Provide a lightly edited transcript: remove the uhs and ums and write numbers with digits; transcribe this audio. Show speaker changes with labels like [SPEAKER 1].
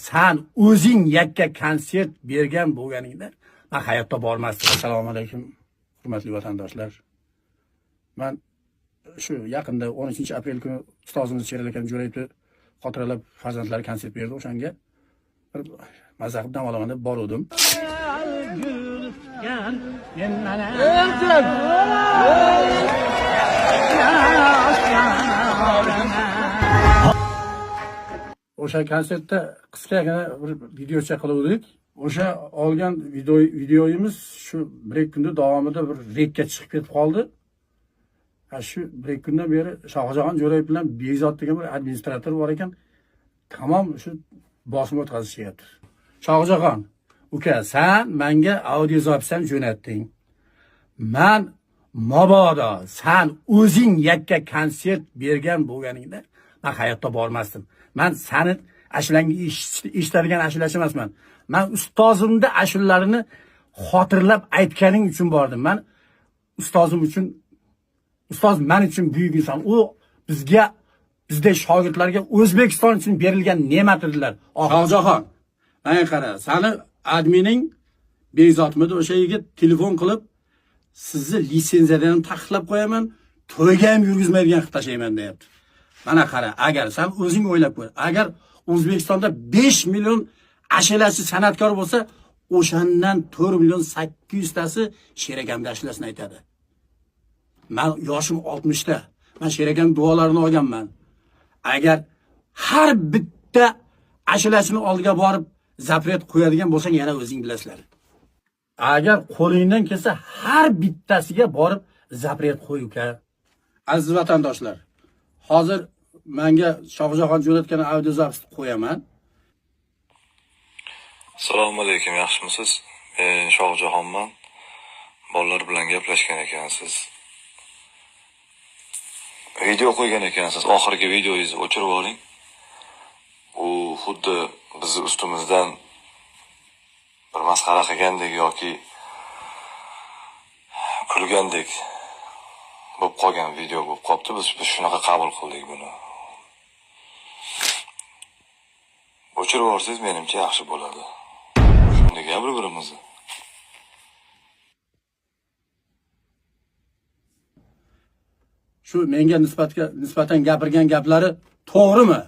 [SPEAKER 1] Sen o'zing yakka konsert bergan bo'lganingda men hayotda bormasdim. Assalomu alaykum, hurmatli vatandoshlar. Men shu yaqinda 13-aprel kuni ustozimiz Sherali aka Jo'rayevni xotiralab farzandlari konsert berdi. O'shanga bir mazza qilib dam olaman deb bordim. O'sha konsertda qisqagina bir videocha qildik. O'sha olgan videoyimiz shu bir kunda davomida bir rekka chiqib ketib qoldi. Shu bir kundan beri Shohjahon Jo'rayev bilan Bezod degan bir administrator bor ekan, tamom shu bosim o'tkazishyapti. Shohjahon, uka, sen menga audio zapis ham jo'natding. Men mabodo sen o'zing yakka konsert bergan bo'lganingda men hayotda bormasdim. Men seni ashulangni eshitadigan ashulachi emasman. Men ustozimni ashulalarini xotirlab aytganing uchun bordim. Men ustozim uchun, ustoz men uchun buyuk inson. U bizday shogirdlarga O'zbekiston uchun berilgan ne'matdirlar. Shohjahon, menga qara, seni admining Bezodmidi o'sha yigit telefon qilib, sizni litsenziyadan taqiqlab qo'yaman, to'yga ham yurgizmaydigan qilib tashlayman deyapti. Mana qara, agar sen o'zing o'ylab ko'r, agar O'zbekistonda 5 million ashulachi san'atkor bo'lsa, o'shandan 4 million 800 tasi Sherakamga ashulasini aytadi. Men yoshim 60 ta. Men Sherakam duolarini olganman. Agar har bitta ashulachini oldiga borib zapret qo'yadigan bo'lsang, yana o'zing bilasizlar. Agar qo'lingdan kelsa, har bittasiga borib zapret qo'y uka. Aziz vatandoshlar, hozir menga Shohjahon jo'natgan audio zapisni qo'yaman.
[SPEAKER 2] Assalomu alaykum, yaxshimisiz? Men Shohjahonman. Bolalar bilan gaplashgan ekansiz. Video qo'ygan ekansiz. Oxirgi videoyingizni o'chirib oling. U xuddi bizni ustimizdan bir masxara qilgandek yoki kulgandek bo'lib qolgan video bo'lib qolibdi. Biz shunaqa qabul qildik buni. O'chirib yuborsangiz menimcha yaxshi bo'ladi. Shunday bir-birimizni.
[SPEAKER 1] Shu menga nisbatan gapirgan gaplari to'g'rimi?